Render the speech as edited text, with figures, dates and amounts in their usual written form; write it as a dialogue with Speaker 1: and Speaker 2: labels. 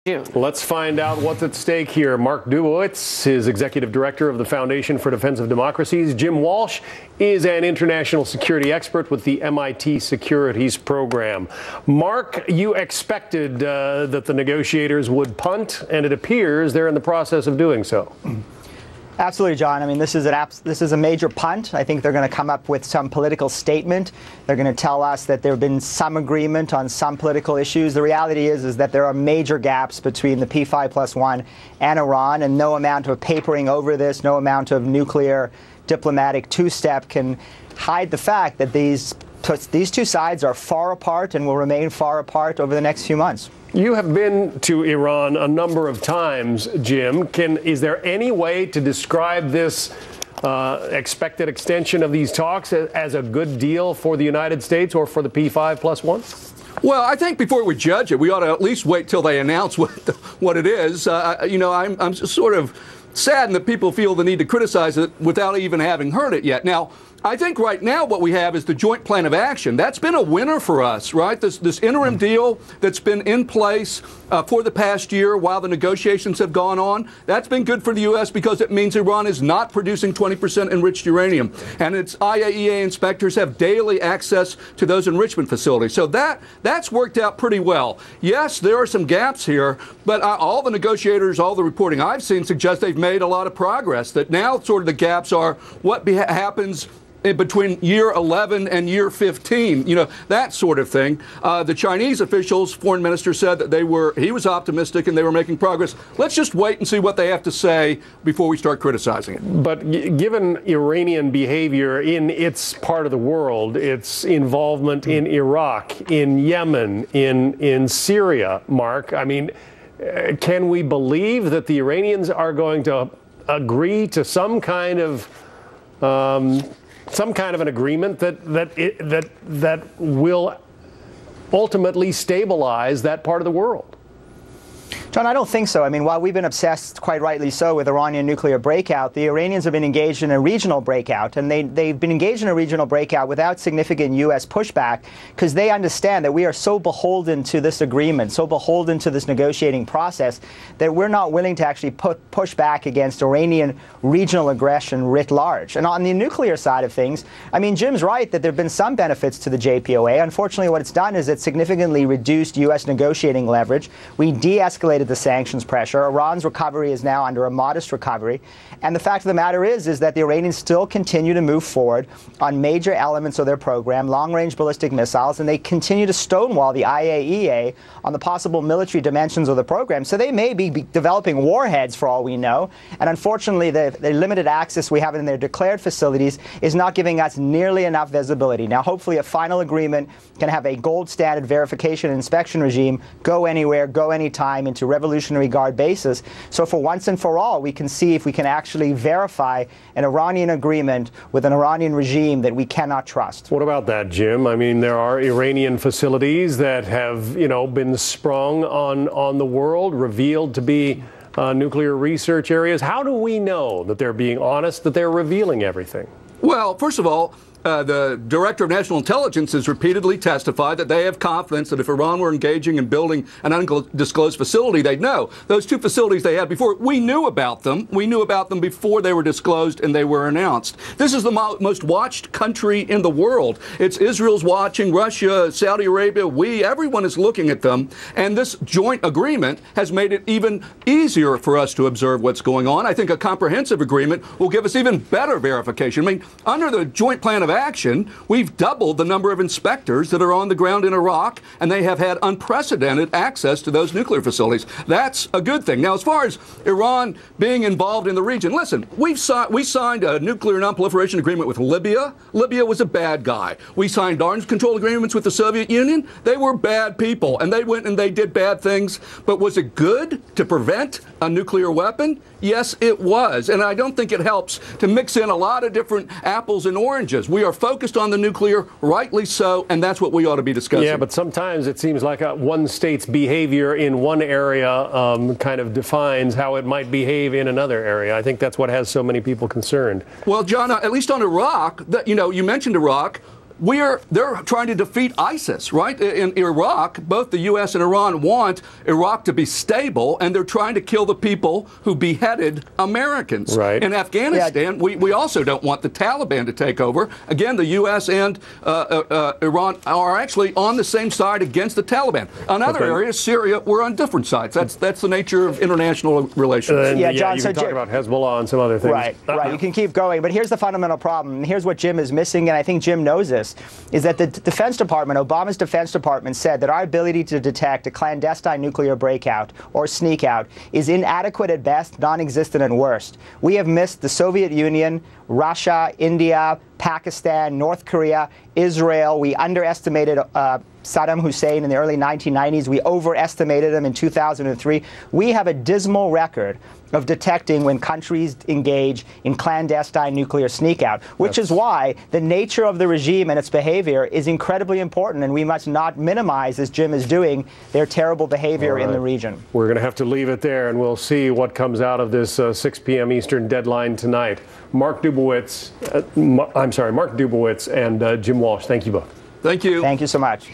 Speaker 1: June.
Speaker 2: Let's find out what's at stake here. Mark Dubowitz is Executive Director of the Foundation for Defense of Democracies. Jim Walsh is an international security expert with the MIT Securities Program. Mark, you expected that the negotiators would punt, and it appears they're in the process of doing so.
Speaker 3: Absolutely, John. I mean, this is a major punt. I think they're going to come up with some political statement. They're going to tell us that there have been some agreement on some political issues. The reality is that there are major gaps between the P5+1 and Iran, and no amount of papering over this, no amount of nuclear diplomatic two-step can hide the fact that these two sides are far apart and will remain far apart over the next few months.
Speaker 2: You have been to Iran a number of times, Jim. Is there any way to describe this expected extension of these talks as a good deal for the United States or for the P5+1?
Speaker 4: Well, I think before we judge it, we ought to at least wait till they announce what it is. I'm sort of saddened that people feel the need to criticize it without even having heard it yet. Now, I think right now what we have is the joint plan of action. That's been a winner for us, right? This interim deal that's been in place for the past year while the negotiations have gone on, that's been good for the U.S. because it means Iran is not producing 20% enriched uranium. And its IAEA inspectors have daily access to those enrichment facilities. So that's worked out pretty well. Yes, there are some gaps here, but all the negotiators, all the reporting I've seen suggests they've made a lot of progress, that now sort of the gaps are what happens between year 11 and year 15, that sort of thing. The Chinese officials, foreign minister, said that he was optimistic and they were making progress. Let's just wait and see what they have to say before we start criticizing it.
Speaker 2: But given Iranian behavior in its part of the world, its involvement in Iraq, in Yemen, in Syria, Mark, I mean, can we believe that the Iranians are going to agree to some kind of an agreement that will ultimately stabilize that part of the world?
Speaker 3: John, I don't think so. I mean, while we've been obsessed, quite rightly so, with Iranian nuclear breakout, the Iranians have been engaged in a regional breakout, and they've been engaged in a regional breakout without significant U.S. pushback because they understand that we are so beholden to this agreement, so beholden to this negotiating process, that we're not willing to actually push back against Iranian regional aggression writ large. And on the nuclear side of things, I mean, Jim's right that there have been some benefits to the JPOA. Unfortunately, what it's done is it significantly reduced U.S. negotiating leverage. We de-escalated the sanctions pressure. Iran's recovery is now under a modest recovery. And the fact of the matter is that the Iranians still continue to move forward on major elements of their program, long-range ballistic missiles, and they continue to stonewall the IAEA on the possible military dimensions of the program. So they may be developing warheads for all we know. And unfortunately, the limited access we have in their declared facilities is not giving us nearly enough visibility. Now, hopefully, a final agreement can have a gold standard verification and inspection regime, go anywhere, go anytime, into Revolutionary Guard bases. So for once and for all, we can see if we can actually verify an Iranian agreement with an Iranian regime that we cannot trust.
Speaker 2: What about that, Jim? I mean, there are Iranian facilities that have, been sprung on the world, revealed to be nuclear research areas. How do we know that they're being honest, that they're revealing everything?
Speaker 4: Well, first of all, the Director of National Intelligence has repeatedly testified that they have confidence that if Iran were engaging in building an undisclosed facility, they'd know. Those two facilities they had before, we knew about them. We knew about them before they were disclosed and they were announced. This is the most watched country in the world. It's Israel's watching, Russia, Saudi Arabia, everyone is looking at them. And this joint agreement has made it even easier for us to observe what's going on. I think a comprehensive agreement will give us even better verification. I mean, under the joint plan of action, we've doubled the number of inspectors that are on the ground in Iraq, and they have had unprecedented access to those nuclear facilities. That's a good thing. Now, as far as Iran being involved in the region, listen, we signed a nuclear non-proliferation agreement with Libya. Libya was a bad guy. We signed arms control agreements with the Soviet Union. They were bad people, and they went and they did bad things. But was it good to prevent a nuclear weapon? Yes, it was. And I don't think it helps to mix in a lot of different apples and oranges. We are focused on the nuclear, rightly so, and that's what we ought to be discussing.
Speaker 2: Yeah, but sometimes it seems like one state's behavior in one area kind of defines how it might behave in another area. I think that's what has so many people concerned.
Speaker 4: Well, John, at least on Iraq, you mentioned Iraq. they're trying to defeat ISIS, right? In Iraq, both the U.S. and Iran want Iraq to be stable, and they're trying to kill the people who beheaded Americans.
Speaker 2: Right.
Speaker 4: In Afghanistan, we also don't want the Taliban to take over. Again, the U.S. and Iran are actually on the same side against the Taliban. On other areas, Syria, we're on different sides. That's the nature of international relations.
Speaker 3: Yeah, John,
Speaker 2: you
Speaker 3: so
Speaker 2: can talk about Hezbollah and some other things.
Speaker 3: Right, right. You can keep going, but here's the fundamental problem, and here's what Jim is missing, and I think Jim knows this, is that the Defense Department, Obama's Defense Department, said that our ability to detect a clandestine nuclear breakout or sneak out is inadequate at best, non-existent at worst. We have missed the Soviet Union, Russia, India, Pakistan, North Korea, Israel. We underestimated Saddam Hussein in the early 1990s. We overestimated him in 2003. We have a dismal record of detecting when countries engage in clandestine nuclear sneak-out, which is why the nature of the regime and its behavior is incredibly important, and we must not minimize, as Jim is doing, their terrible behavior in the region. We're
Speaker 2: going to have to leave it there, and we'll see what comes out of this 6 p.m. Eastern deadline tonight. Mark Dubowitz and Jim Walsh, thank you both.
Speaker 4: Thank you.
Speaker 3: Thank you so much.